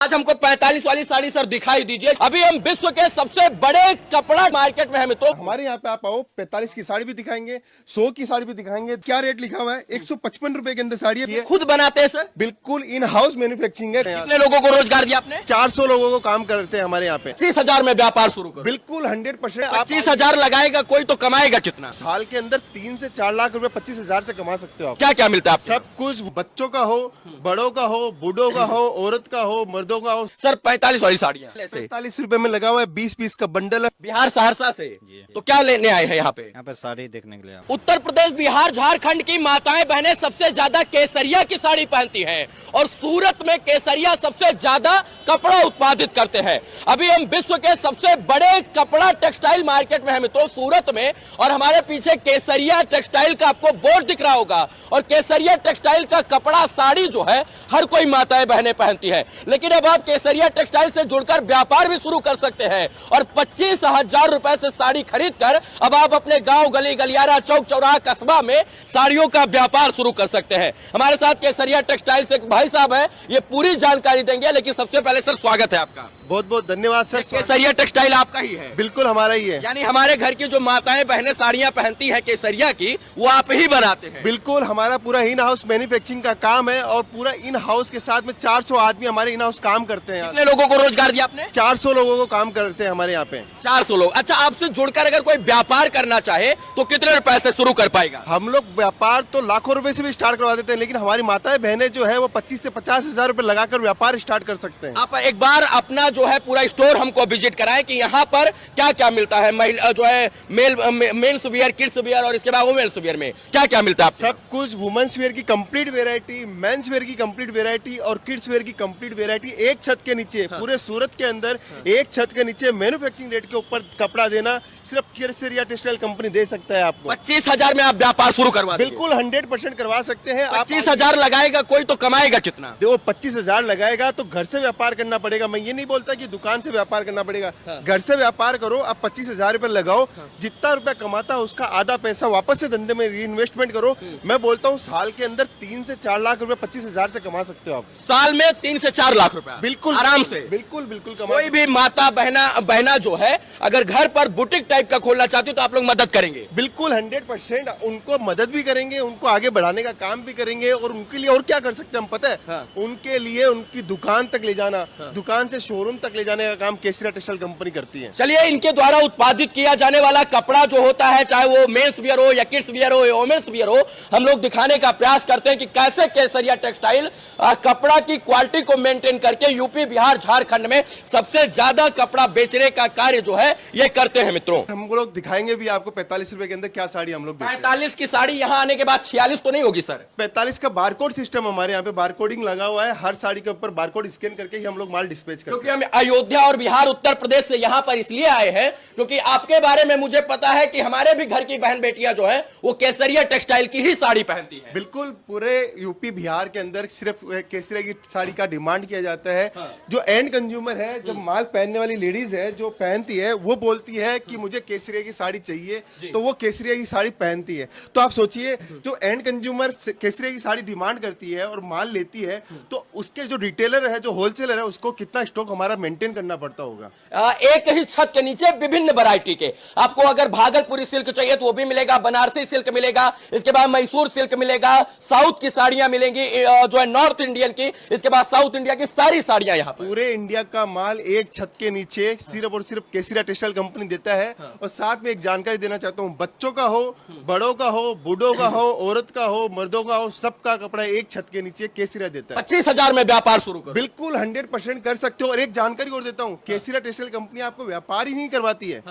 आज हमको 45 वाली साड़ी सर दिखाई दीजिए। अभी हम विश्व के सबसे बड़े कपड़ा मार्केट में हैं तो हमारे यहाँ पे आप आओ, 45 की साड़ी भी दिखाएंगे, 100 की साड़ी भी दिखाएंगे। क्या रेट लिखा हुआ है? 155 रुपए के अंदर साड़ी है। खुद बनाते हैं सर? बिल्कुल इन हाउस मैन्युफैक्चरिंग है। कितने लोगों को रोजगार दिया आपने? 400 लोगों को काम करते हैं हमारे यहाँ पे। 25,000 में व्यापार शुरू करो। बिल्कुल 100%। 25,000 लगाएगा कोई तो कमाएगा कितना? साल के अंदर 3 से 4 लाख रुपए 25,000 से कमा सकते हो आप। क्या क्या मिलता है आपको? सब कुछ, बच्चों का हो, बड़ों का हो, बूढ़ों का हो, औरत का हो, मर्दों का हो। सर 45 वाली साड़ियाँ 45 रुपए में लगा हुआ है, 20 पीस का बंडल है। बिहार सहरसा से तो क्या लेने आए हैं यहाँ पे? यहाँ पे साड़ी देखने के लिए आप। उत्तर प्रदेश, बिहार, झारखंड की माताएं बहनें सबसे ज्यादा केसरिया की साड़ी पहनती हैं और सूरत में केसरिया सबसे ज्यादा कपड़ा उत्पादित करते हैं। अभी हम विश्व के सबसे बड़े कपड़ा टेक्सटाइल मार्केट में हैं तो सूरत में, और हमारे पीछे केसरिया टेक्सटाइल का आपको बोर्ड दिख रहा होगा। और केसरिया टेक्सटाइल का कपड़ा साड़ी जो है हर कोई माताएं बहनें पहनती है, लेकिन अब आप केसरिया टेक्सटाइल से जुड़कर व्यापार भी शुरू कर सकते हैं और 25,000 रुपए से साड़ी खरीद कर अब आप अपने गांव, गली गलियारा, चौक चौराहा, कस्बा में साड़ियों का व्यापार शुरू कर सकते हैं। हमारे साथ केसरिया टेक्सटाइल से एक भाई साहब है, ये पूरी जानकारी देंगे। लेकिन सबसे पहले सर स्वागत है आपका। बहुत बहुत धन्यवाद सर। केसरिया टेक्सटाइल आपका ही है? बिल्कुल हमारा ही है। यानी हमारे घर की जो माताएं बहनें साड़ियां पहनती हैं केसरिया की, वो आप ही बनाते हैं? बिल्कुल, हमारा पूरा इन हाउस मैन्युफैक्चरिंग का काम है और पूरा इन हाउस के साथ में 400 आदमी हमारे इन हाउस काम करते हैं। कितने लोगों को रोजगार दिया आपने? 400 लोगों को काम करते हैं हमारे यहाँ पे। 400 लोग। अच्छा, आपसे जुड़कर अगर कोई व्यापार करना चाहे तो कितने रुपए से शुरू कर पाएगा? हम लोग व्यापार तो लाखों रुपए से भी स्टार्ट करवा देते हैं, लेकिन हमारी माताएं बहनें जो है वो 25 से 50,000 रुपए लगाकर व्यापार स्टार्ट कर सकते हैं। आप एक बार अपना जो है पूरा स्टोर हमको विजिट कराएं कि यहाँ पर क्या क्या मिलता है। महिला जो है मेल्स वियर, किड्स वियर और इसके बाद वुमेन्स वियर में क्या क्या मिलता है? सब कुछ वुमेन्स वेयर की कंप्लीट वेरायटी, मेंस वेयर की कंप्लीट वेरायटी और किड्स वेयर की कंप्लीट वेरायटी एक छत के नीचे, पूरे सूरत के अंदर एक छत के नीचे मैन्युफैक्चरिंग रेट के ऊपर कपड़ा देना सिर्फ केसरिया टेक्सटाइल कंपनी दे सकता है आपको। 25,000 में आप व्यापार शुरू करवा देंगे? बिल्कुल 100% करवा सकते हैं। 25,000 लगाएगा कोई तो कमाएगा कितना? देखो 25,000 लगाएगा तो घर से व्यापार करना पड़ेगा। मैं ये नहीं बोलता कि दुकान से व्यापार करना पड़ेगा। घर से व्यापार करो, आप 25,000 रुपए लगाओ, जितना रुपया कमाता है उसका आधा पैसा वापस से धंधे में री इन्वेस्टमेंट करो। मैं बोलता हूँ साल के अंदर 3 से 4 लाख रुपए 25,000 से कमा सकते हो आप। साल में 3 से 4 लाख रुपए? बिल्कुल आराम से? बिल्कुल बिल्कुल कोई भी माता बहना जो है अगर घर पर बुटीक टाइप का खोलना चाहती हो तो आप लोग मदद करेंगे? बिल्कुल 100% उनको मदद भी करेंगे, उनको आगे बढ़ाने का काम भी करेंगे। और उनके लिए और क्या कर सकते हैं हम पता है? उनके लिए उनकी दुकान तक ले जाना, दुकान से शोरूम तक ले जाने का काम केसरिया टेक्सटाइल कंपनी करती है। चलिए, इनके द्वारा उत्पादित किया जाने वाला कपड़ा जो होता है, चाहे वो मेंस वियर हो या किड्स वियर हो या वुमेन्स वियर हो, हम लोग दिखाने का प्रयास करते हैं कि कैसे केसरिया टेक्सटाइल कपड़ा की क्वालिटी को मेंटेन करके यूपी, बिहार, झारखंड में सबसे ज्यादा कपड़ा बेचने का कार्य जो है ये करते हैं। मित्रों, हम लोग दिखाएंगे भी आपको 45 रुपए के अंदर क्या साड़ी हम लोग देते हैं। 45 की साड़ी यहाँ आने के बाद 46 तो नहीं होगी सर? 45 का बारकोड सिस्टम हमारे यहाँ पे बारकोडिंग लगा हुआ है। हर साड़ी के ऊपर बारकोड स्कैन करके ही हम लोग माल डिस्पैच करते हैं। क्योंकि हम अयोध्या और बिहार, उत्तर प्रदेश से यहाँ पर इसलिए आए हैं क्योंकि आपके बारे में मुझे पता है कि हमारे भी घर की बहन बेटियां जो है वो केसरिया टेक्सटाइल की ही साड़ी पहनती है। बिल्कुल, पूरे यूपी बिहार के अंदर सिर्फ केसरिया की साड़ी का डिमांड किया जाता है। जो एंड कंज्यूमर है, जब माल पहनने वाली लेडीज है जो पहनती है, वो बोलती है कि मुझे केसरिया की साड़ी चाहिए, तो वो केसरिया की साड़ी पहनती है। तो आप सोचिए, जो एंड कंज्यूमर केसरिया की साड़ी डिमांड करती है और माल लेती है, तो उसके जो रिटेलर है, जो होलसेलर है, उसको कितना स्टॉक हमारा मेंटेन करना पड़ता होगा। एक ही छत के नीचे विभिन्न वैरायटी के, आपको अगर भागलपुरी सिल्क चाहिए तो वो भी मिलेगा, बनारसी सिल्क मिलेगा, इसके बाद मैसूर सिल्क मिलेगा, साउथ की साड़ियां मिलेंगी जो है नॉर्थ इंडियन की, इसके बाद साउथ इंडिया की सारी साड़ियां यहाँ पर। पूरे इंडिया का माल एक छत के नीचे सिर्फ और सिर्फ केसरिया टेक्सटाइल कंपनी देता है। और साथ में एक जानकारी देना चाहता हूँ, बच्चों का हो, बड़ों का हो, बूढ़ों का हो, औरत का हो, मर्दों का हो, सबका कपड़ा एक छत के नीचे केसरिया देता है। 25,000 में व्यापार शुरू करो? बिल्कुल 100% कर सकते हो। और एक जानकारी और देता हूँ, केसरिया टेक्सटाइल कंपनी आपको व्यापार ही नहीं करवाती है।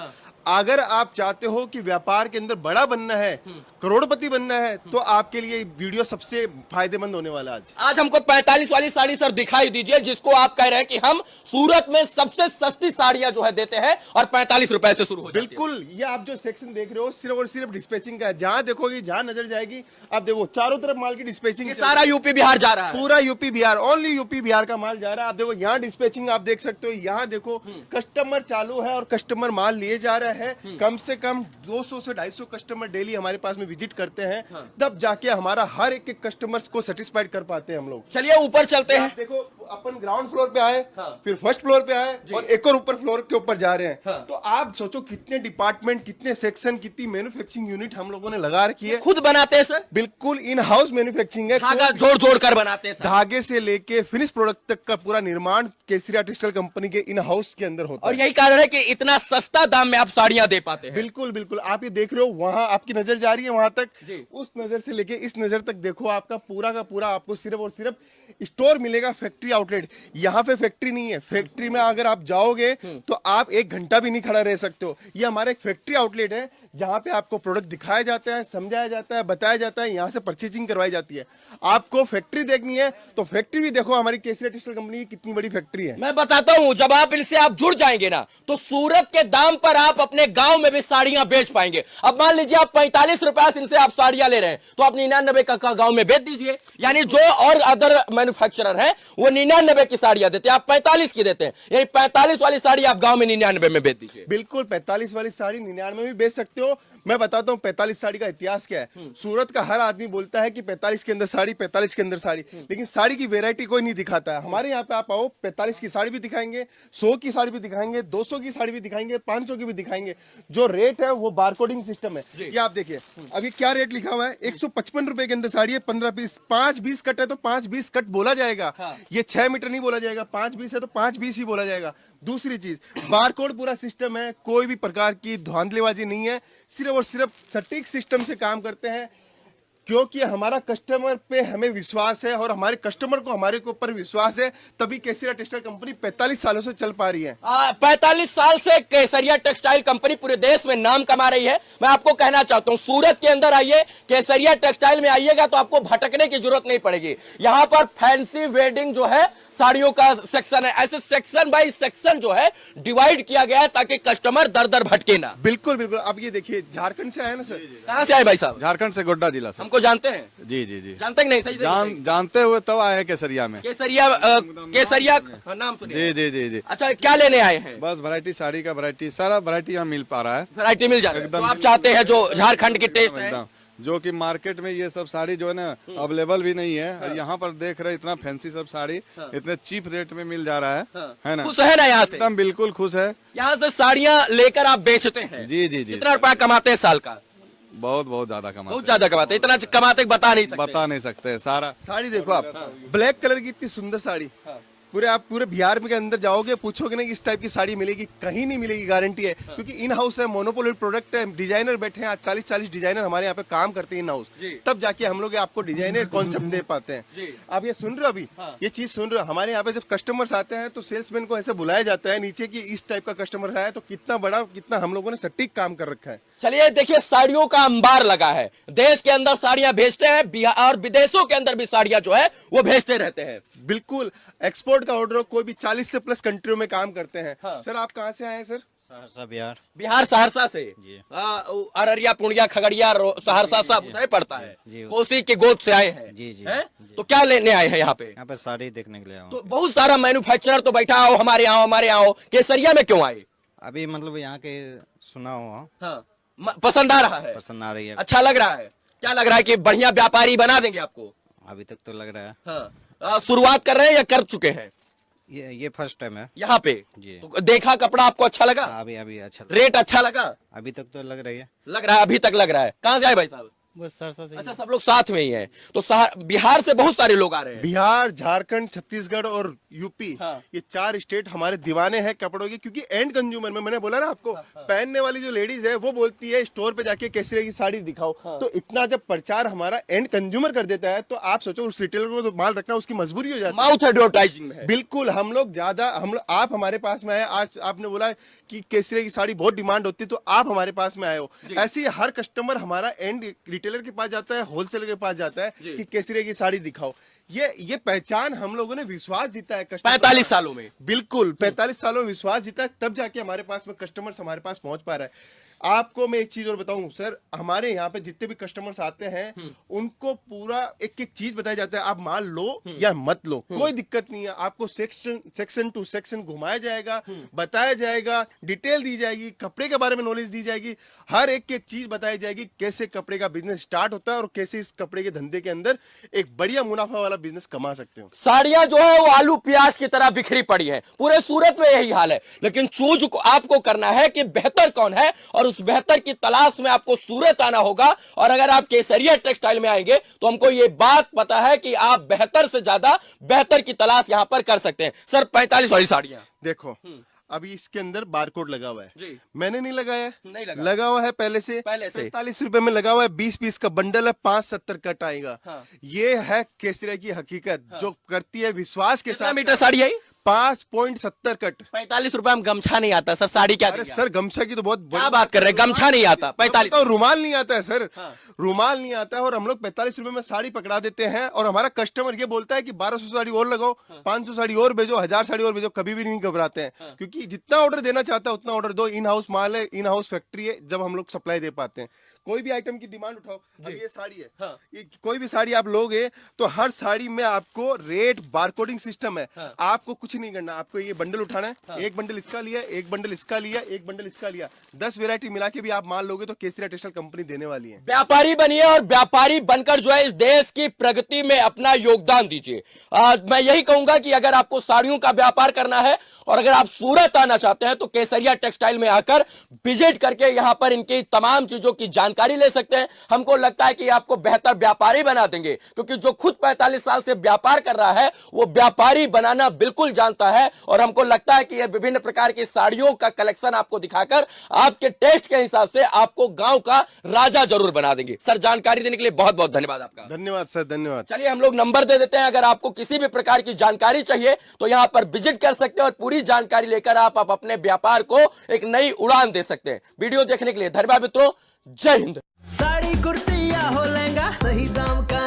अगर आप चाहते हो कि व्यापार के अंदर बड़ा बनना है, करोड़पति बनना है, तो आपके लिए वीडियो सबसे फायदेमंद होने वाला आज हमको 45 वाली साड़ी सर दिखाई दीजिए, जिसको आप कह रहे हैं कि हम सूरत में सबसे सस्ती साड़ियां जो है देते हैं और 45 रुपए से शुरू हो जाती है। बिल्कुल, ये आप जो सेक्शन देख रहे हो सिर्फ और सिर्फ डिस्पैचिंग का है। जहां देखोगे, जहां नजर जाएगी, आप देखो चारों तरफ माल की डिस्पैचिंग, सारा यूपी बिहार जा रहा है। पूरा UP Bihar, only UP Bihar का माल जा रहा है। आप देखो यहाँ डिस्पैचिंग आप देख सकते हो, यहाँ देखो कस्टमर चालू है और कस्टमर माल लिए जा रहा है। कम से कम 200 से 250 कस्टमर डेली हमारे पास में विजिट करते हैं, तब जाके हमारा हर एक कस्टमर्स को सेटिस्फाइड कर पाते हैं हम लोग। चलिए ऊपर चलते हैं। देखो अपन ग्राउंड फ्लोर पे आए, हाँ। फिर फर्स्ट फ्लोर पे आए और एक और ऊपर फ्लोर के ऊपर जा रहे हैं। हाँ। तो आप सोचो कितने डिपार्टमेंट, कितने सेक्शन, कितनी मैन्युफैक्चरिंग यूनिट हम लोगों ने लगा रखी है। खुद बनाते हैं सर? बिल्कुल इन हाउस मैन्युफैक्चरिंग है। धागा जोड़ जोड़ कर बनाते हैं सर? धागे से लेके फिनिश प्रोडक्ट तक का पूरा निर्माण केसरिया टेक्सटाइल कंपनी के इन हाउस के अंदर होता और है। यही कारण है कि इतना सस्ता दाम में आप साड़ियां दे पाते हैं। बिल्कुल बिल्कुल, आप ये देख रहे हो, वहां आपकी नजर जा रही है वहां तक, जी। उस नजर से लेके इस नजर तक देखो, आपका पूरा का पूरा आपको सिर्फ और सिर्फ स्टोर मिलेगा, फैक्ट्री आउटलेट। यहाँ पे फैक्ट्री नहीं है। फैक्ट्री में अगर आप जाओगे तो आप 1 घंटा भी नहीं खड़ा रह सकते हो। ये हमारा एक फैक्ट्री आउटलेट है जहाँ पे आपको प्रोडक्ट दिखाया जाता है, समझाया जाता है, बताया जाता है, यहाँ से परचेजिंग करवाई जाती है। आपको फैक्ट्री देखनी है तो फैक्ट्री भी देखो, हमारी केसरिया टेक्सटाइल कंपनी की कितनी बड़ी फैक्ट्री है। मैं बताता हूं, जब आप इनसे आप जुड़ जाएंगे ना, तो सूरत के दाम पर आप अपने गांव में भी साड़ियां बेच पाएंगे। अब मान लीजिए आप 45 रुपया से इनसे आप साड़ियां ले रहे हैं, तो आप 99 का गांव में बेच दीजिए। यानी जो और अदर मैन्युफैक्चरर हैं वो 99 की साड़ियां देते हैं, आप 45 की देते हैं। यही 45 वाली साड़ी आप गांव में 99 में बेच दीजिए। बिल्कुल, 45 वाली साड़ी 99 में भी बेच सकते हो। मैं बताता हूँ 45 साड़ी का इतिहास क्या है। सूरत का हर आदमी बोलता है कि 45 के अंदर साड़ी, 45 के अंदर साड़ी, लेकिन साड़ी की वेरायटी कोई नहीं दिखाता है। हमारे यहाँ पे आप आओ, 45 की साड़ी भी दिखाएंगे, 100 की साड़ी भी दिखाएंगे, 200 की साड़ी भी दिखाएंगे, 500 की भी दिखाएंगे। जो रेट है वो बारकोडिंग सिस्टम है। ये आप देखिए, अभी क्या रेट लिखा हुआ है, 155 रुपए के अंदर साड़ी है, 15 पीस, 5-20 कट है तो 5-20 कट बोला जाएगा। ये 6 मीटर नहीं बोला जाएगा, 5-20 है तो 5-20 ही बोला जाएगा। दूसरी चीज, बारकोड पूरा सिस्टम है, कोई भी प्रकार की धांधलीबाजी नहीं है, सिर्फ और सिर्फ सटीक सिस्टम से काम करते हैं, क्योंकि हमारा कस्टमर पे हमें विश्वास है और हमारे कस्टमर को हमारे के ऊपर विश्वास है, तभी केसरिया टेक्सटाइल कंपनी 45 सालों से चल पा रही है। 45 साल से केसरिया टेक्सटाइल कंपनी पूरे देश में नाम कमा रही है। मैं आपको कहना चाहता हूं, सूरत के अंदर आइए, केसरिया टेक्सटाइल में आइएगा तो आपको भटकने की जरूरत नहीं पड़ेगी। यहां पर फैंसी वेडिंग जो है, साड़ियों का सेक्शन है, ऐसे सेक्शन बाय सेक्शन जो है डिवाइड किया गया है ताकि कस्टमर दर दर भटके ना। बिल्कुल बिल्कुल, अब ये देखिए, झारखंड से आए ना सर? कहां से आए भाई साहब? झारखंड से, गोड्डा जिला से। हमको जानते हैं? जी जी जी, जानते कि नहीं? सही जानते हुए तब आए हैं केसरिया में। केसरिया नाम सुनिए। जी जी जी जी। अच्छा, क्या लेने आए हैं? बस वैरायटी, साड़ी का वैरायटी, सारा वैरायटी यहाँ मिल पा रहा है। वैरायटी मिल जाए एकदम तो आप चाहते हैं जो झारखंड की टेस्ट है। एकदम, जो कि मार्केट में ये सब साड़ी जो है ना अवेलेबल भी नहीं है। और यहाँ पर देख रहे इतना फैंसी सब साड़ी इतने चीप रेट में मिल जा रहा है ना? खुश है ना यहाँ से? एकदम बिल्कुल खुश है। यहाँ से साड़ियाँ लेकर आप बेचते हैं? जी जी जी। कितना रुपया कमाते हैं साल का? बहुत ज्यादा कमाते, बहुत ज्यादा कमाते हैं। इतना कमाते बता नहीं सकते। सारा साड़ी देखो आप, ब्लैक कलर की इतनी सुंदर साड़ी, आप पूरे बिहार में के अंदर जाओगे, पूछोगे ना इस टाइप की साड़ी मिलेगी, कहीं नहीं मिलेगी, गारंटी है। क्योंकि इन हाउस है, मोनोपोली प्रोडक्ट है, डिजाइनर बैठे हैं, आज 40-40 डिजाइनर हमारे यहाँ पे काम करते हैं इन हाउस, तब जाके हम लोग आपको डिजाइनर कॉन्सेप्ट दे पाते हैं। आप ये सुन रहे हो, अभी ये चीज सुन रहे हो, हमारे यहाँ पे जब कस्टमर्स आते हैं तो सेल्समैन को ऐसे बुलाया जाता है नीचे की इस टाइप का कस्टमर है, तो कितना बड़ा, कितना हम लोगों ने सटीक काम कर रखा है। चलिए देखिए, साड़ियों का अंबार लगा है, देश के अंदर साड़ियां भेजते हैं और विदेशों के अंदर भी साड़ियां जो है वो भेजते रहते हैं। बिल्कुल, एक्सपोर्ट का ऑर्डर कोई भी 40 से प्लस कंट्रियों में काम करते हैं। सर आप कहाँ से आए हैं सर? सहरसा, बिहार। बिहार, सहरसा से? अररिया, पूर्णिया, खगड़िया, सहरसा सब उधर पड़ता है। कोसी के गोद से आए हैं? जी जी। तो क्या लेने आए हैं यहाँ पे? यहाँ पे साड़ी देखने के लिए आया तो बहुत सारा मैन्युफैक्चरर तो बैठा हो, हमारे यहाँ हमारे यहाँ हो, केसरिया में क्यों आए? अभी मतलब यहाँ के सुना हुआ, पसंद आ रहा है? पसंद आ रही है। अच्छा लग रहा है? क्या लग रहा है कि बढ़िया व्यापारी बना देंगे आपको? अभी तक तो लग रहा है। हाँ, शुरुआत कर रहे हैं या कर चुके हैं? ये फर्स्ट टाइम है यहाँ पे जी। तो देखा कपड़ा आपको अच्छा लगा? अभी अच्छा, रेट अच्छा लगा? अभी तक तो लग रही है। लग रहा है, अभी तक लग रहा है। कहाँ से आए भाई साहब? बस सरसा से। अच्छा, सब लोग साथ में ही हैं। तो बिहार से बहुत सारे लोग आ रहे हैं। बिहार, झारखंड, छत्तीसगढ़ और यूपी, ये 4 स्टेट हमारे दीवाने हैं कपड़ों के, क्योंकि एंड कंज्यूमर में, मैंने बोला ना आपको, पहनने वाली जो लेडीज है वो बोलती है स्टोर पे जाके केसरिया की साड़ी दिखाओ। तो इतना जब प्रचार हमारा एंड कंज्यूमर कर देता है, तो आप सोचो उस रिटेलर को तो माल रखना उसकी मजबूरी हो जाती है। माउथ एडवर्टाइजिंग में है। बिल्कुल, हम लोग ज्यादा, आप हमारे पास में आए, आज आपने बोला कि केसरिया की साड़ी बहुत डिमांड होती है, तो आप हमारे पास में आए हो। ऐसे ही हर कस्टमर हमारा एंड रिटेलर के पास जाता है, होलसेलर के पास जाता है कि केसरिया की साड़ी दिखाओ। ये पहचान हम लोगों ने विश्वास जीता है कस्टमर 45 सालों में। बिल्कुल, 45 सालों में विश्वास जीता है, तब जाके हमारे पास में कस्टमर्स हमारे पास पहुंच पा रहा है। आपको मैं एक चीज और बताऊं सर, हमारे यहाँ पे जितने भी कस्टमर्स आते हैं उनको पूरा एक एक चीज बताया जाता है, आप माल लो या मत लो, कोई दिक्कत नहीं है। आपको सेक्शन टू सेक्शन घुमाया जाएगा, बताया जाएगा, डिटेल दी जाएगी, कपड़े के बारे में नॉलेज दी जाएगी, हर एक चीज बताई जाएगी, कैसे कपड़े का बिजनेस स्टार्ट होता है और कैसे इस कपड़े के धंधे के अंदर एक बढ़िया मुनाफा वाला बिजनेस कमा सकते हो। साड़ियां जो है वो आलू प्याज की तरह बिखरी पड़ी है, पूरे सूरत में यही हाल है। लेकिन चूज आपको करना है कि बेहतर कौन है, और उस बेहतर की तलाश में आपको सूरत आना होगा। और अगर आप केसरिया टेक्सटाइल में आएंगे तो हमको ये बात पता है कि आप बेहतर से ज्यादा बेहतर की तलाश यहां पर कर सकते हैं। सर 45 वाली साड़ियां देखो अभी इसके अंदर बारकोड लगा हुआ है जी। मैंने नहीं लगाया है, नहीं लगा हुआ है पहले से। 45 रुपए में लगा हुआ है, 20 पीस का बंडल है, 570 कट आएगा। हाँ। ये है केसरिया की हकीकत। हाँ। जो करती है विश्वास के साथ। मीटर साड़ी आई 5.70 कट। 45 रुपए में गमछा नहीं आता सर, साड़ी क्या अरे देंगे? सर गमछा की तो बहुत क्या बात कर रहे हैं, गमछा नहीं आता 45? तो रुमाल नहीं आता है सर। हाँ। रुमाल नहीं आता है और हम लोग 45 रुपए में साड़ी पकड़ा देते हैं, और हमारा कस्टमर ये बोलता है कि 1200 साड़ी और लगाओ, 500 साड़ी और भेजो, 1000 साड़ी और भेजो। कभी भी नहीं घबराते हैं, क्योंकि जितना ऑर्डर देना चाहता है उतना ऑर्डर दो। इन हाउस माल है, इन हाउस फैक्ट्री है, जब हम लोग सप्लाई दे पाते हैं। कोई भी आइटम की डिमांड उठाओ, अब ये साड़ी है। हाँ। ये कोई भी साड़ी आप लोगे तो हर साड़ी में आपको रेट बारकोडिंग सिस्टम है। हाँ। आपको कुछ नहीं करना, आपको ये बंडल उठाना है। हाँ। एक बंडल इसका लिया, एक बंडल इसका लिया, एक बंडल इसका लिया, 10 वेरायटी मिला के भी आप माल लोगे तो केसरिया टेक्सटाइल कंपनी देने वाली है। व्यापारी बनिए और व्यापारी बनकर जो है इस देश की प्रगति में अपना योगदान दीजिए। मैं यही कहूंगा कि अगर आपको साड़ियों का व्यापार करना है और अगर आप सूरत आना चाहते हैं तो केसरिया टेक्सटाइल में आकर विजिट करके यहां पर इनकी तमाम चीजों की जानकारी ले सकते हैं। हमको लगता है कि आपको बेहतर व्यापारी बना देंगे, क्योंकि जो खुद 45 साल से व्यापार कर रहा है वो व्यापारी बनाना बिल्कुल जानता है। और हमको लगता है कि यह विभिन्न प्रकार की साड़ियों का कलेक्शन आपको दिखाकर आपके टेस्ट के हिसाब से आपको गांव का राजा जरूर बना देंगे। सर जानकारी देने के लिए बहुत बहुत धन्यवाद आपका। धन्यवाद सर, धन्यवाद। चलिए हम लोग नंबर दे देते हैं, अगर आपको किसी भी प्रकार की जानकारी चाहिए तो यहां पर विजिट कर सकते हैं और पूरी जानकारी लेकर आप अपने व्यापार को एक नई उड़ान दे सकते हैं। वीडियो देखने के लिए धन्यवाद मित्रों, जय हिंद। साड़ी कुर्ती या हो लहंगा, सही दाम का